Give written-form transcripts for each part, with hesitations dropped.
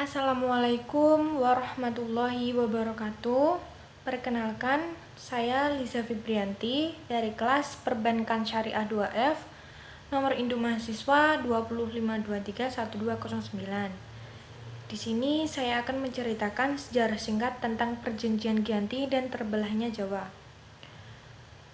Assalamualaikum warahmatullahi wabarakatuh. Perkenalkan, saya Liza Fibrianti dari kelas Perbankan Syariah 2F, nomor induk mahasiswa 205231209. Di sini saya akan menceritakan sejarah singkat tentang Perjanjian Giyanti dan terbelahnya Jawa.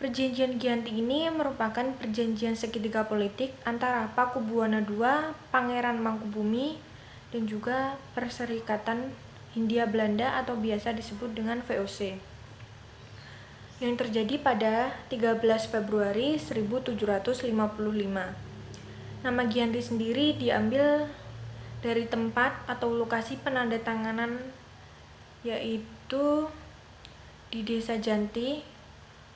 Perjanjian Giyanti ini merupakan perjanjian segitiga politik antara Pakubuwana II, Pangeran Mangkubumi, dan juga Perserikatan Hindia Belanda atau biasa disebut dengan VOC, yang terjadi pada 13 Februari 1755. Nama Giyanti sendiri diambil dari tempat atau lokasi penandatanganan, yaitu di Desa Janti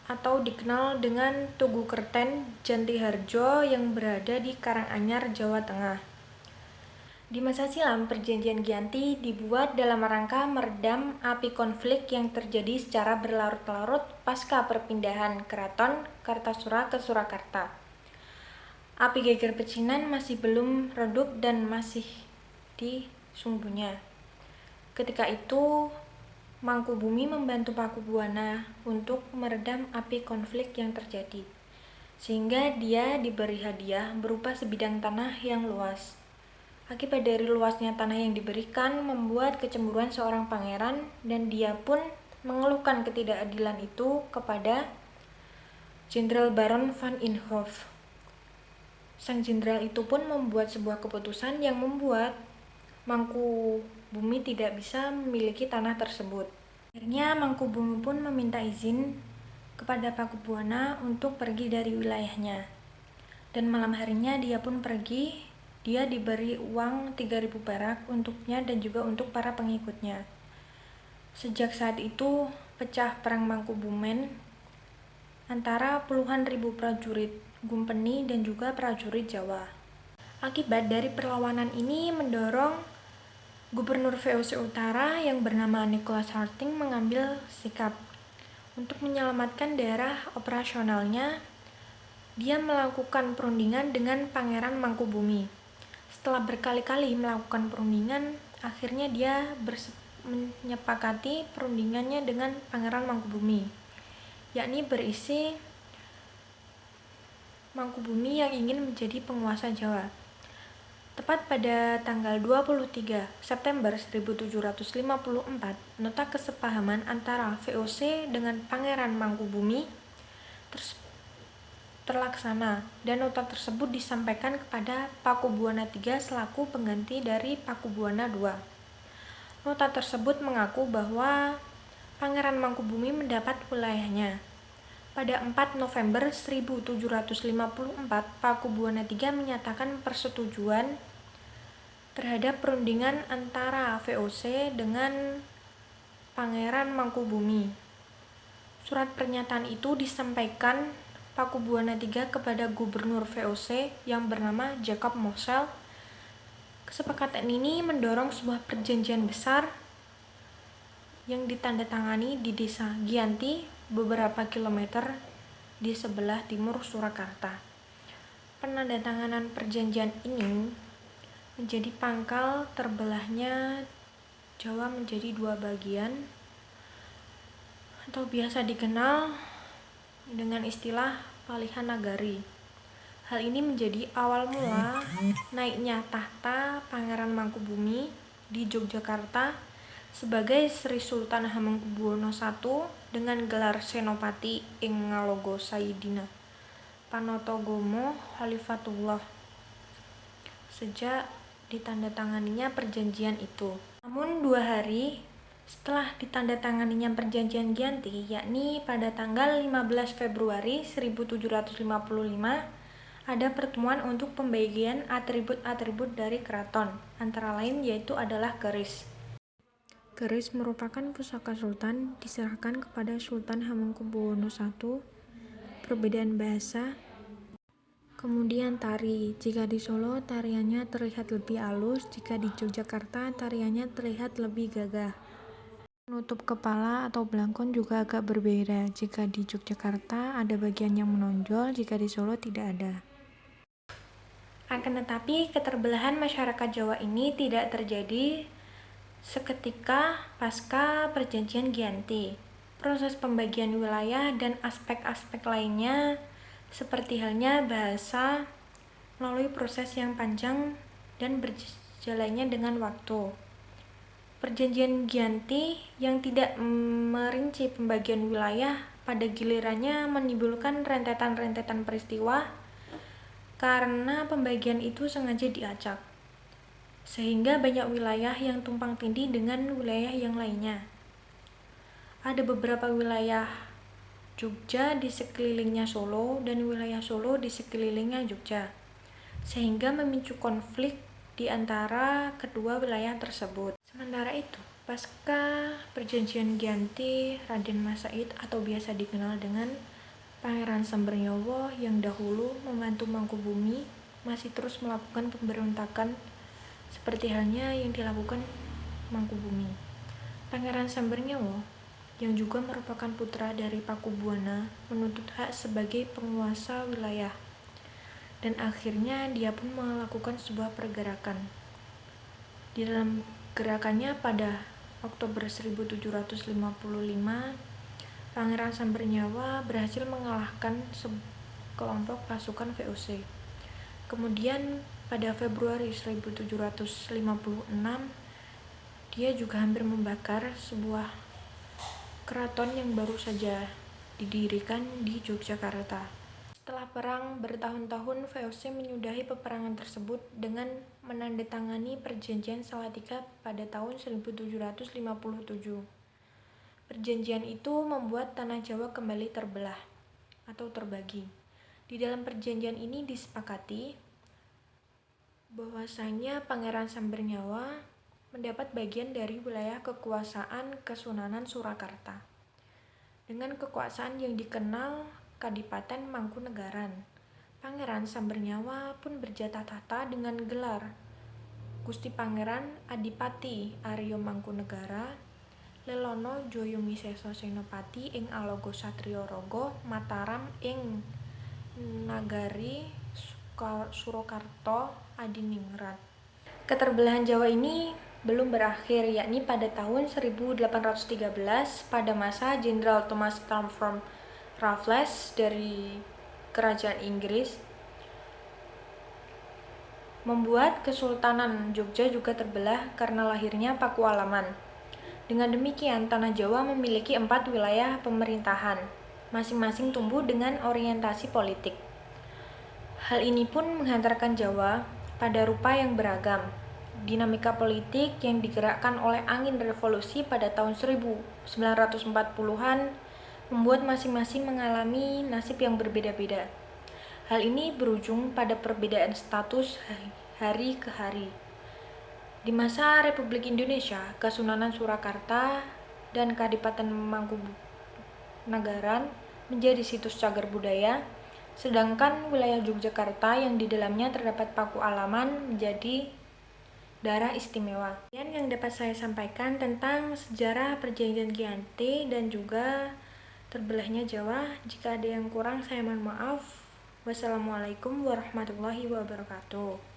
atau dikenal dengan Tugu Kerten Jantiharjo yang berada di Karanganyar, Jawa Tengah. Di masa silam, Perjanjian Giyanti dibuat dalam rangka meredam api konflik yang terjadi secara berlarut-larut pasca perpindahan Keraton Kartasura ke Surakarta. Api geger pecinan masih belum redup dan masih di sumbunya. Ketika itu, Mangkubumi membantu Pakubuwana untuk meredam api konflik yang terjadi, sehingga dia diberi hadiah berupa sebidang tanah yang luas. Akibat dari luasnya tanah yang diberikan membuat kecemburuan seorang pangeran, dan dia pun mengeluhkan ketidakadilan itu kepada Jenderal Baron van Inhofe. Sang jenderal itu pun membuat sebuah keputusan yang membuat Mangkubumi tidak bisa memiliki tanah tersebut. Akhirnya Mangkubumi pun meminta izin kepada Pakubuwana untuk pergi dari wilayahnya. Dan malam harinya dia pun pergi. Dia diberi uang 3.000 perak untuknya dan juga untuk para pengikutnya. Sejak saat itu pecah perang Mangkubumen antara puluhan ribu prajurit Gumpeni dan juga prajurit Jawa. Akibat dari perlawanan ini mendorong Gubernur VOC Utara yang bernama Nicholas Harting mengambil sikap untuk menyelamatkan daerah operasionalnya. Dia melakukan perundingan dengan Pangeran Mangkubumi. Setelah berkali-kali melakukan perundingan, akhirnya dia menyepakati perundingannya dengan Pangeran Mangkubumi, yakni berisi Mangkubumi yang ingin menjadi penguasa Jawa. Tepat pada tanggal 23 September 1754, nota kesepahaman antara VOC dengan Pangeran Mangkubumi terlaksana, dan nota tersebut disampaikan kepada Pakubuwana III selaku pengganti dari Pakubuwana II. Nota tersebut mengaku bahwa Pangeran Mangkubumi mendapat wilayahnya. Pada 4 November 1754, Pakubuwana III menyatakan persetujuan terhadap perundingan antara VOC dengan Pangeran Mangkubumi. Surat pernyataan itu disampaikan Pakubuwana III kepada Gubernur VOC yang bernama Jacob Mosel. Kesepakatan ini mendorong sebuah perjanjian besar yang ditandatangani di Desa Giyanti beberapa kilometer di sebelah timur Surakarta. Penandatanganan perjanjian ini menjadi pangkal terbelahnya Jawa menjadi dua bagian, atau biasa dikenal dengan istilah Palihan Nagari. Hal ini menjadi awal mula naiknya tahta Pangeran Mangkubumi di Yogyakarta sebagai Sri Sultan Hamengkubuwono I dengan gelar Senopati ing Ngalogo Sayidina Panotogomo Khalifatullah sejak ditandatanganinya perjanjian itu. Namun 2 hari setelah ditandatanganinya perjanjian Giyanti, yakni pada tanggal 15 Februari 1755, ada pertemuan untuk pembagian atribut-atribut dari keraton, antara lain yaitu adalah keris. Keris merupakan pusaka sultan, diserahkan kepada Sultan Hamengkubuwono I. Perbedaan bahasa. Kemudian tari, jika di Solo tariannya terlihat lebih halus, jika di Yogyakarta tariannya terlihat lebih gagah. Penutup kepala atau belangkon juga agak berbeda. Jika di Yogyakarta ada bagian yang menonjol, jika di Solo tidak ada. Akan tetapi, keterbelahan masyarakat Jawa ini tidak terjadi seketika pasca Perjanjian Giyanti. Proses pembagian wilayah dan aspek-aspek lainnya seperti halnya bahasa melalui proses yang panjang dan berjalannya dengan waktu. Perjanjian Giyanti yang tidak merinci pembagian wilayah pada gilirannya menimbulkan rentetan-rentetan peristiwa karena pembagian itu sengaja diacak, sehingga banyak wilayah yang tumpang tindih dengan wilayah yang lainnya. Ada beberapa wilayah Jogja di sekelilingnya Solo dan wilayah Solo di sekelilingnya Jogja, sehingga memicu konflik di antara kedua wilayah tersebut. Sementara itu, pasca Perjanjian Giyanti, Raden Mas Said atau biasa dikenal dengan Pangeran Sambernyawa yang dahulu membantu Mangkubumi masih terus melakukan pemberontakan seperti halnya yang dilakukan Mangkubumi. Pangeran Sambernyawa yang juga merupakan putra dari Pakubuwana menuntut hak sebagai penguasa wilayah, dan akhirnya dia pun melakukan sebuah pergerakan. Di dalam gerakannya pada Oktober 1755, Pangeran Sambernyawa berhasil mengalahkan sekelompok pasukan VOC. Kemudian pada Februari 1756, dia juga hampir membakar sebuah keraton yang baru saja didirikan di Yogyakarta. Setelah perang bertahun-tahun, VOC menyudahi peperangan tersebut dengan menandatangani Perjanjian Salatiga pada tahun 1757. Perjanjian itu membuat tanah Jawa kembali terbelah atau terbagi. Di dalam perjanjian ini disepakati bahwasanya Pangeran Sambernyawa mendapat bagian dari wilayah kekuasaan Kesunanan Surakarta dengan kekuasaan yang dikenal Kadipaten Mangkunegaran. Pangeran Sambernyawa pun berjatah tahta dengan gelar Gusti Pangeran Adipati Arya Mangkunegara Lelono Joyomiseso Senopati ing Alaga Satriya Raga Mataram ing Nagari Surakarta Adiningrat. Keterbelahan Jawa ini belum berakhir, yakni pada tahun 1813 pada masa Jenderal Thomas Stamford Raffles dari Kerajaan Inggris membuat Kesultanan Jogja juga terbelah karena lahirnya Pakualaman. Dengan demikian, tanah Jawa memiliki 4 wilayah pemerintahan, masing-masing tumbuh dengan orientasi politik. Hal ini pun menghantarkan Jawa pada rupa yang beragam. Dinamika politik yang digerakkan oleh angin revolusi pada tahun 1940-an membuat masing-masing mengalami nasib yang berbeda-beda. Hal ini berujung pada perbedaan status hari ke hari. Di masa Republik Indonesia, Kesunanan Surakarta dan Kadipaten Mangkunegaran menjadi situs cagar budaya, sedangkan wilayah Yogyakarta yang di dalamnya terdapat Pakualaman menjadi daerah istimewa. Yang dapat saya sampaikan tentang sejarah Perjanjian Giyanti dan juga terbelahnya Jawa. Jika ada yang kurang, saya mohon maaf. Wassalamualaikum warahmatullahi wabarakatuh.